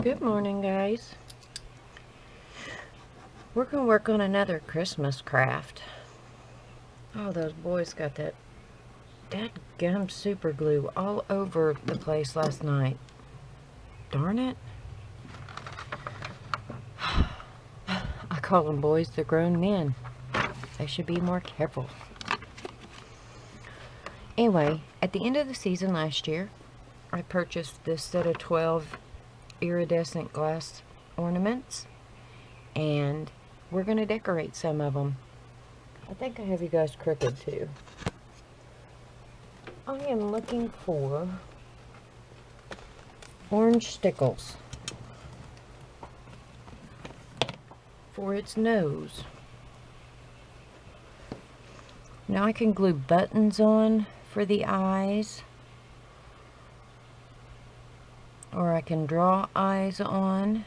Good morning, guys. We're going to work on another Christmas craft. Oh, those boys got that dadgum super glue all over the place last night. Darn it. I call them boys, they're grown men. They should be more careful. Anyway, at the end of the season last year, I purchased this set of 12 iridescent glass ornaments, and we're going to decorate some of them. I think I have you guys crooked too. I am looking for orange stickles for its nose. Now I can glue buttons on for the eyes, or I can draw eyes on.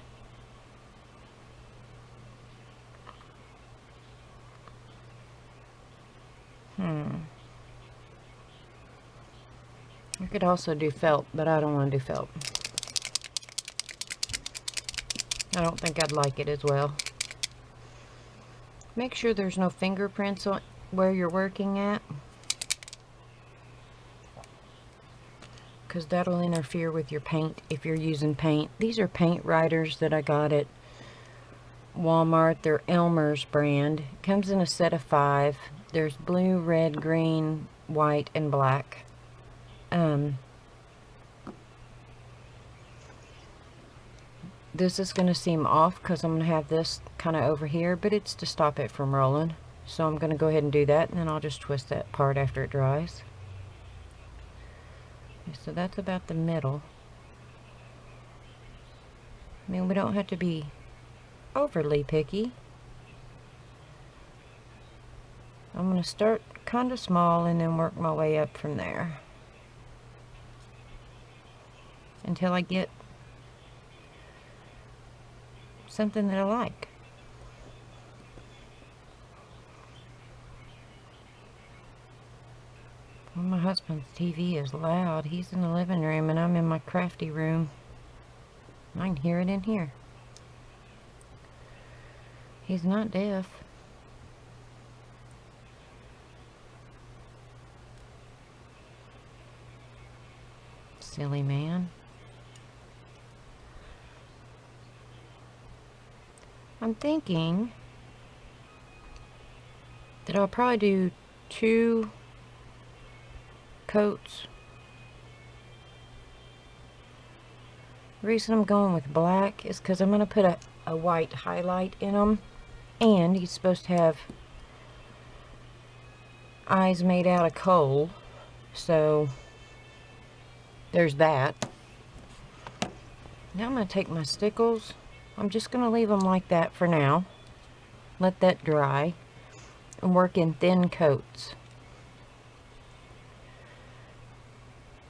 I could also do felt, but I don't want to do felt. I don't think I'd like it as well. Make sure there's no fingerprints on where you're working at, because that'll interfere with your paint if you're using paint. These are paint writers that I got at Walmart. They're Elmer's brand. Comes in a set of 5. There's blue, red, green, white, and black. This is going to seem off because I'm going to have this kind of over here, but it's to stop it from rolling. So I'm going to go ahead and do that, and then I'll just twist that part after it dries. Okay, so that's about the middle. I mean, we don't have to be overly picky. I'm going to start kind of small and then work my way up from there until I get something that I like. Well, my husband's TV is loud. He's in the living room and I'm in my crafty room. I can hear it in here. He's not deaf. Silly man. I'm thinking that I'll probably do 2 coats. The reason I'm going with black is because I'm going to put a white highlight in them, and he's supposed to have eyes made out of coal, so there's that. Now I'm going to take my stickles. I'm just going to leave them like that for now. Let that dry and work in thin coats.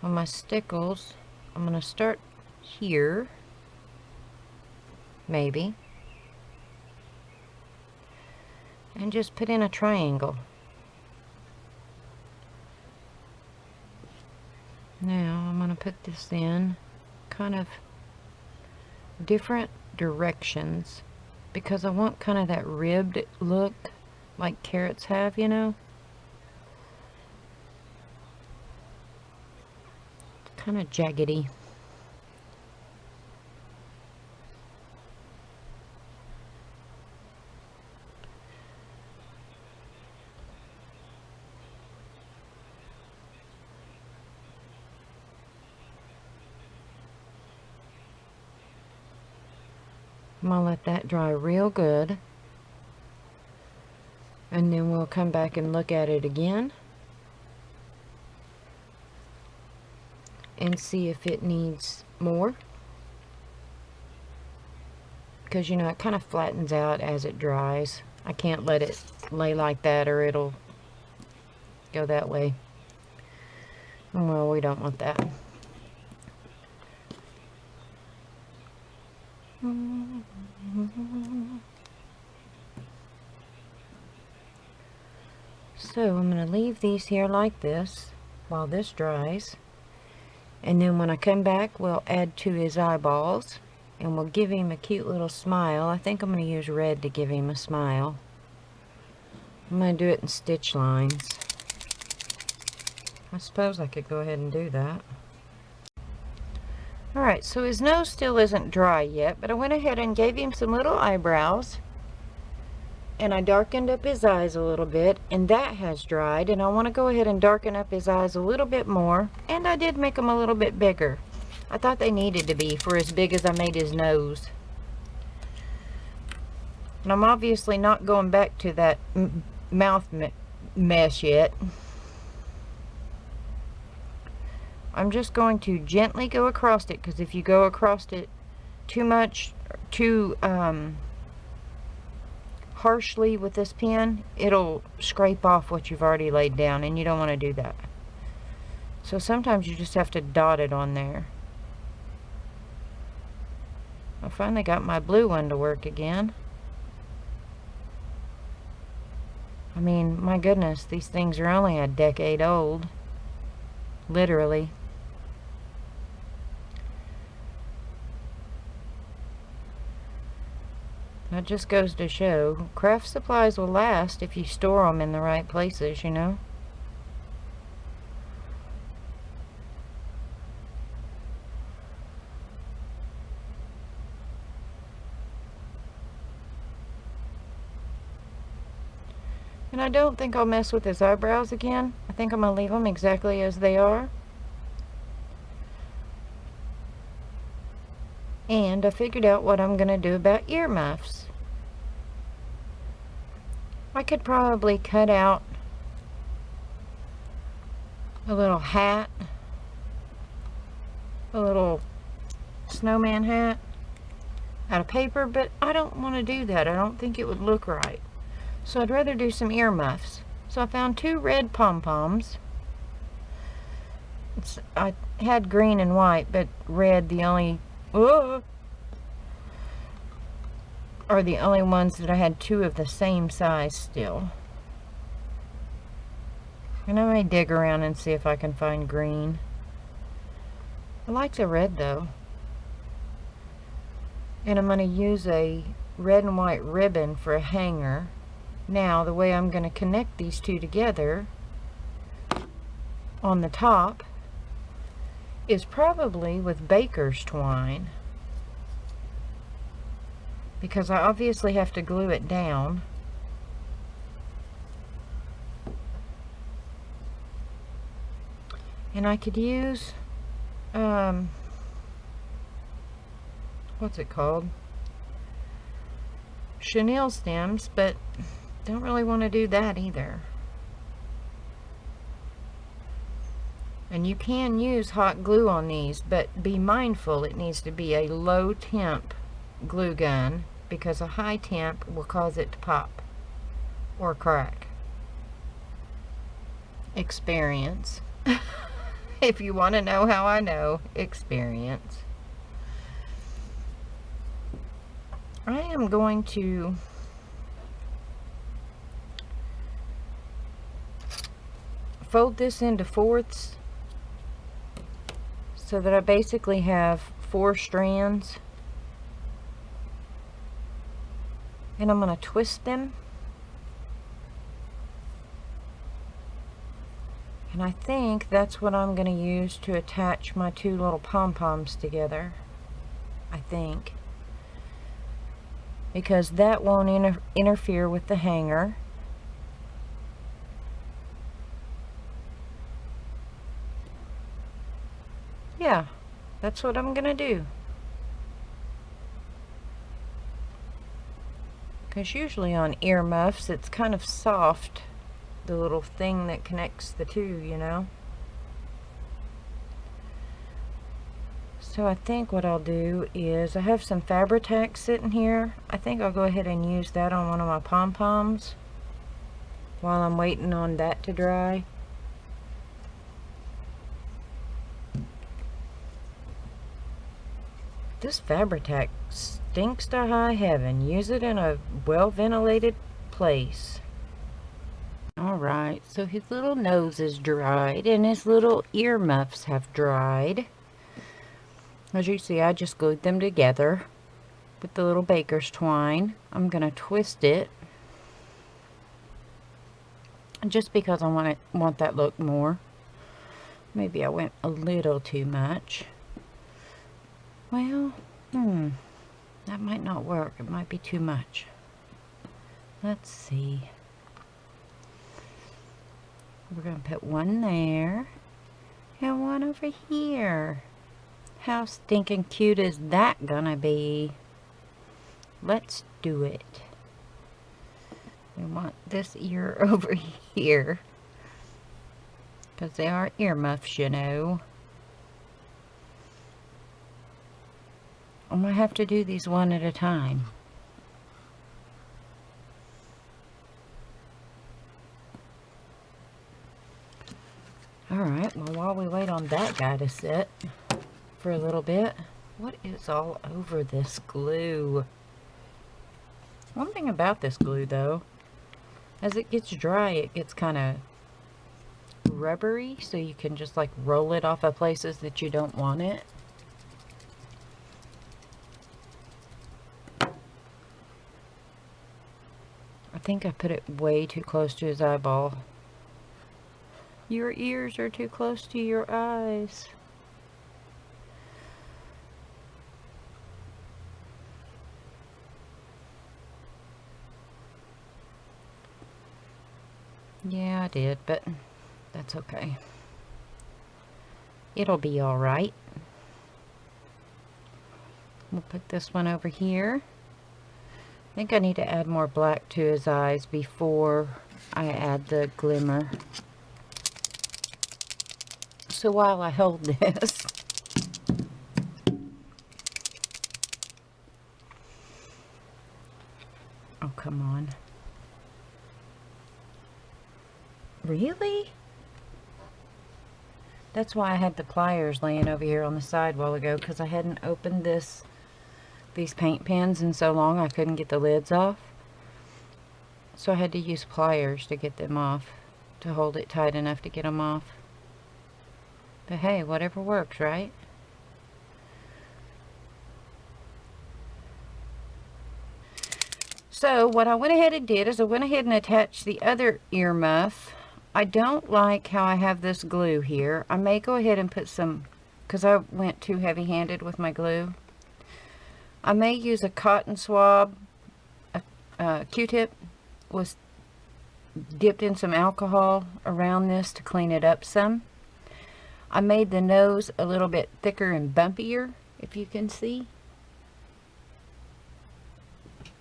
On my stickles, I'm going to start here, maybe, and just put in a triangle. Now I'm going to put this in kind of different directions because I want kind of that ribbed look like carrots have, you know. Kind of jaggedy. I'm gonna let that dry real good, and then we'll come back and look at it again and see if it needs more, because you know it kind of flattens out as it dries. I can't let it lay like that or it'll go that way. Well, we don't want that. So I'm going to leave these here like this while this dries, and then when I come back we'll add to his eyeballs and we'll give him a cute little smile. I think I'm going to use red to give him a smile. I'm going to do it in stitch lines. I suppose I could go ahead and do that. Alright, so his nose still isn't dry yet, but I went ahead and gave him some little eyebrows. And I darkened up his eyes a little bit, and that has dried. And I want to go ahead and darken up his eyes a little bit more. And I did make them a little bit bigger. I thought they needed to be for as big as I made his nose. And I'm obviously not going back to that mouth mess yet. I'm just going to gently go across it, because if you go across it too much, too harshly with this pen, it'll scrape off what you've already laid down, and you don't want to do that. So sometimes you just have to dot it on there. I finally got my blue one to work again. I mean, my goodness, these things are only a decade old. Literally. That just goes to show, craft supplies will last if you store them in the right places, you know? And I don't think I'll mess with his eyebrows again. I think I'm going to leave them exactly as they are. And I figured out what I'm going to do about earmuffs. I could probably cut out a little hat, a little snowman hat out of paper, but I don't want to do that. I don't think it would look right. So I'd rather do some earmuffs. So I found 2 red pom-poms. I had green and white, but red are the only ones that I had 2 of the same size still. And I may dig around and see if I can find green. I like the red though. And I'm going to use a red and white ribbon for a hanger. Now the way I'm going to connect these 2 together on the top is probably with baker's twine, because I obviously have to glue it down. And I could use what's it called? Chenille stems, but don't really want to do that either. And you can use hot glue on these, but be mindful it needs to be a low temp glue gun, because a high temp will cause it to pop or crack. Experience. If you want to know how I know, experience. I am going to fold this into fourths so that I basically have 4 strands, and I'm going to twist them, and I think that's what I'm going to use to attach my 2 little pom-poms together. I think, because that won't interfere with the hanger. Yeah, that's what I'm gonna do. Because usually on earmuffs it's kind of soft, the little thing that connects the 2, you know. So I think what I'll do is, I have some Fabri-Tac sitting here. I think I'll go ahead and use that on one of my pom-poms while I'm waiting on that to dry. This Fabri-Tac stinks to high heaven. Use it in a well-ventilated place. Alright, so his little nose is dried and his little earmuffs have dried. As you see, I just glued them together. with the little baker's twine. I'm going to twist it just because I want that look more. Maybe I went a little too much. Well, that might not work. It might be too much. Let's see. We're going to put one there and one over here. How stinking cute is that gonna be? Let's do it. We want this ear over here because they are earmuffs, you know. I'm gonna have to do these one at a time. Alright, well, while we wait on that guy to sit for a little bit, what is all over this glue? One thing about this glue, though, as it gets dry, it gets kind of rubbery, so you can just like roll it off of places that you don't want it. I think I put it way too close to his eyeball. Your ears are too close to your eyes. Yeah, I did, but that's okay. It'll be all right. We'll put this one over here. I think I need to add more black to his eyes before I add the glimmer. So while I hold this, oh, come on. Really? That's why I had the pliers laying over here on the side a while ago, because I hadn't opened these paint pens in so long I couldn't get the lids off. So I had to use pliers to get them off, to hold it tight enough to get them off. But hey, whatever works, right? So what I went ahead and did is I went ahead and attached the other earmuff. I don't like how I have this glue here. I may go ahead and put some, because I went too heavy-handed with my glue. I may use a cotton swab. A Q-tip was dipped in some alcohol around this to clean it up some. I made the nose a little bit thicker and bumpier, if you can see.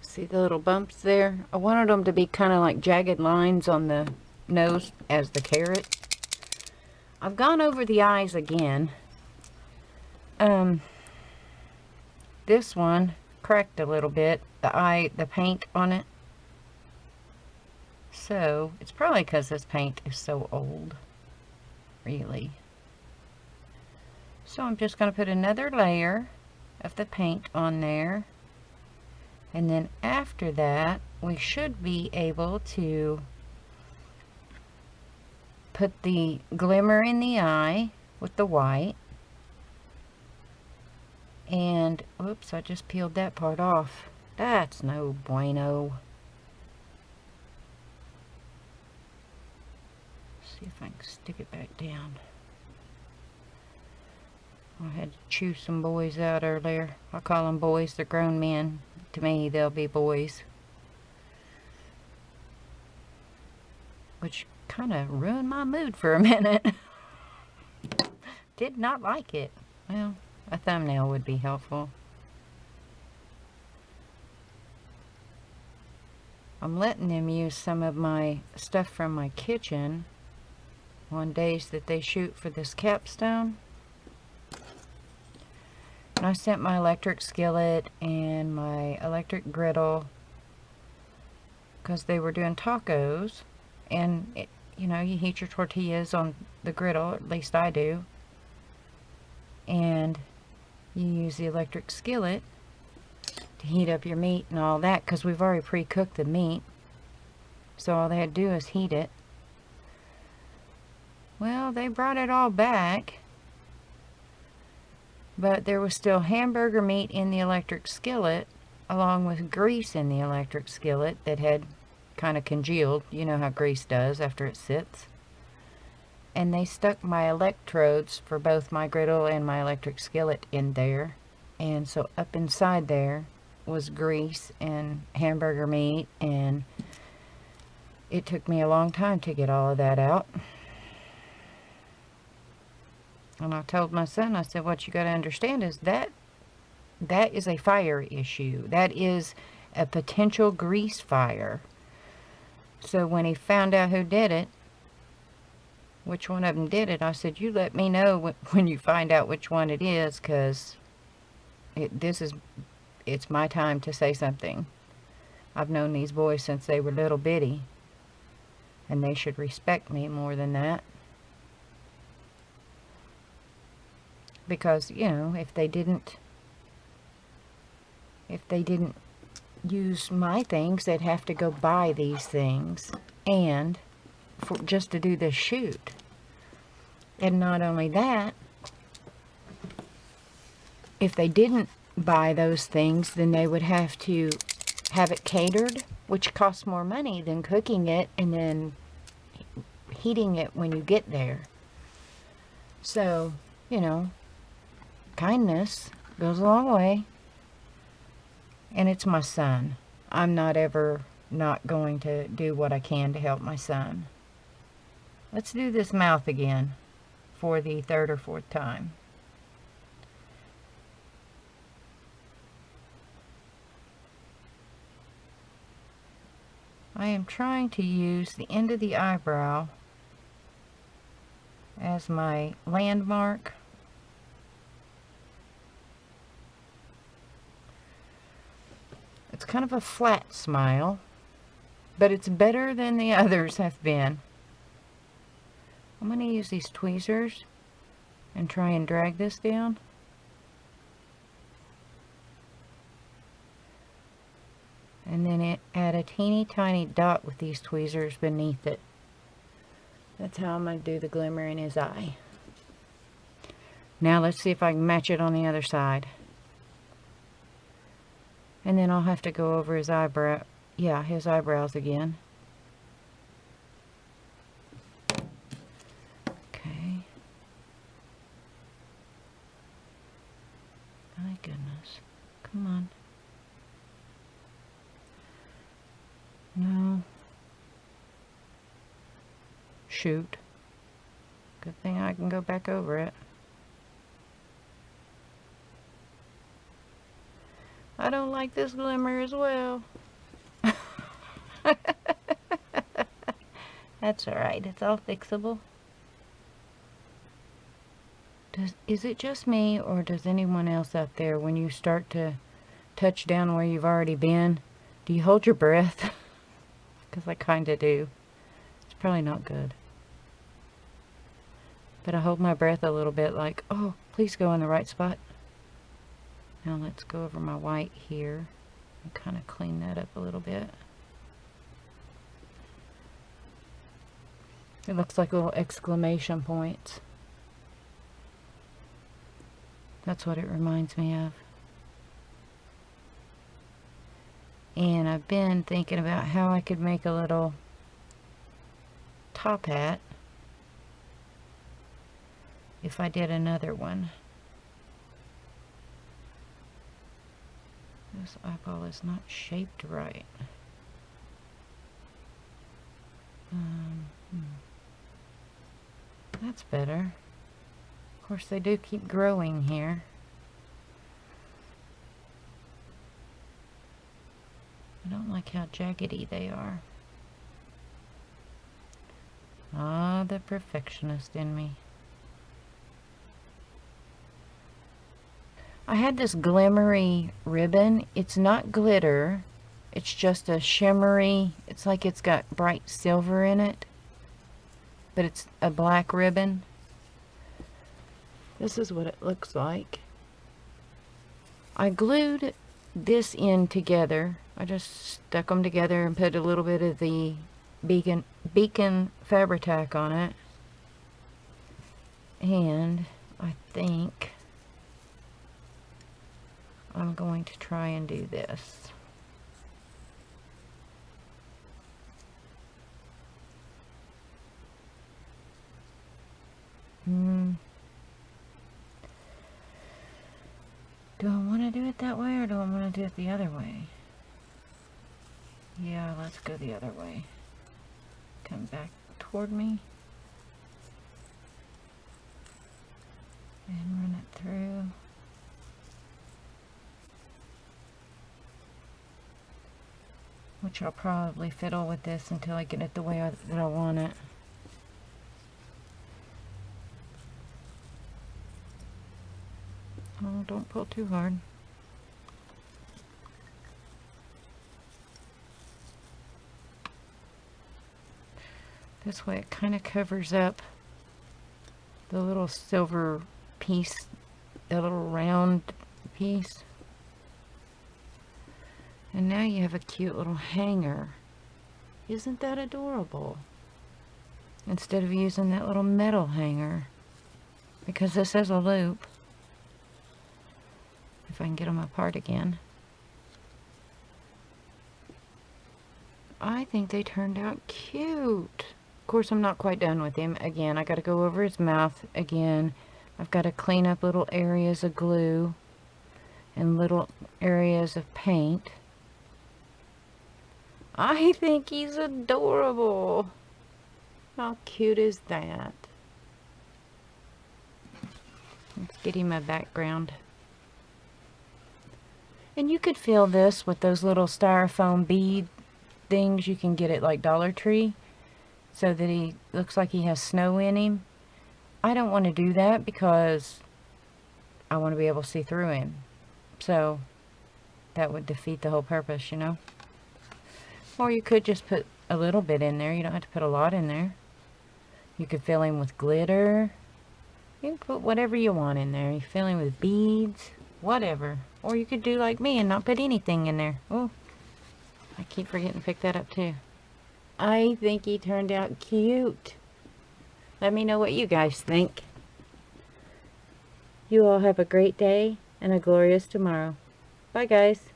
See the little bumps there? I wanted them to be kind of like jagged lines on the nose as the carrot. I've gone over the eyes again. This one cracked a little bit, the paint on it. So it's probably because this paint is so old, really. So I'm just going to put another layer of the paint on there. And then after that, we should be able to put the glimmer in the eye with the white. And, oops, I just peeled that part off. That's no bueno. See if I can stick it back down. I had to chew some boys out earlier. I call them boys, they're grown men. To me, they'll be boys. Which kind of ruined my mood for a minute. Did not like it. Well, a thumbnail would be helpful. I'm letting them use some of my stuff from my kitchen on days that they shoot for this capstone. And I sent my electric skillet and my electric griddle because they were doing tacos. And, you know, you heat your tortillas on the griddle, at least I do. And you use the electric skillet to heat up your meat and all that, because we've already pre-cooked the meat. So all they had to do is heat it. Well, they brought it all back. But there was still hamburger meat in the electric skillet, along with grease in the electric skillet that had kind of congealed. You know how grease does after it sits. And they stuck my electrodes for both my griddle and my electric skillet in there. And so up inside there was grease and hamburger meat, and it took me a long time to get all of that out. And I told my son, I said, what you got to understand is that is a fire issue. That is a potential grease fire. So when he found out who did it, which one of them did it, I said, you let me know when you find out which one it is, because it's my time to say something. I've known these boys since they were little bitty, and they should respect me more than that. Because, you know, if they didn't use my things, they'd have to go buy these things, and just to do this shoot. And not only that, if they didn't buy those things, then they would have to have it catered, which costs more money than cooking it and then heating it when you get there. So, you know, kindness goes a long way. And it's my son. I'm not ever not going to do what I can to help my son. Let's do this mouth again for the third or fourth time. I am trying to use the end of the eyebrow as my landmark. It's kind of a flat smile, but it's better than the others have been. I'm going to use these tweezers and try and drag this down. And then add a teeny tiny dot with these tweezers beneath it. That's how I'm going to do the glimmer in his eye. Now let's see if I can match it on the other side. And then I'll have to go over his eyebrow. Yeah, his eyebrows again. Okay. My goodness. Come on. No. Shoot. Good thing I can go back over it. I don't like this glimmer as well. That's alright, it's all fixable. Is it just me, or does anyone else out there, when you start to touch down where you've already been, do you hold your breath? Because I kind of do. It's probably not good. But I hold my breath a little bit like, oh, please go in the right spot. Now let's go over my white here and kind of clean that up a little bit. It looks like little exclamation points. That's what it reminds me of. And I've been thinking about how I could make a little top hat if I did another one. This eyeball is not shaped right. That's better. Of course, they do keep growing here. I don't like how jaggedy they are. Ah, the perfectionist in me. I had this glimmery ribbon. It's not glitter. It's just a shimmery, it's like it's got bright silver in it. But it's a black ribbon. This is what it looks like. I glued this in together. I just stuck them together and put a little bit of the beacon Fabri-Tac on it. And I think I'm going to try and do this. Do I want to do it that way, or do I want to do it the other way? Yeah, let's go the other way. Come back toward me. And run it through. Which I'll probably fiddle with this until I get it the way that I want it. Oh, don't pull too hard. This way it kind of covers up the little silver piece, the little round piece. And now you have a cute little hanger. Isn't that adorable? Instead of using that little metal hanger. Because this is a loop. If I can get them apart again. I think they turned out cute. Of course, I'm not quite done with him. Again, I got to go over his mouth again. I've got to clean up little areas of glue and little areas of paint. I think he's adorable. How cute is that? Let's get him a background. And you could fill this with those little styrofoam bead things you can get at like Dollar Tree, so that he looks like he has snow in him. I don't want to do that because I want to be able to see through him. So that would defeat the whole purpose, you know. Or you could just put a little bit in there. You don't have to put a lot in there. You could fill him with glitter. You can put whatever you want in there. You fill him with beads, whatever. Or you could do like me and not put anything in there. Oh, I keep forgetting to pick that up too. I think he turned out cute. Let me know what you guys think. You all have a great day and a glorious tomorrow. Bye, guys.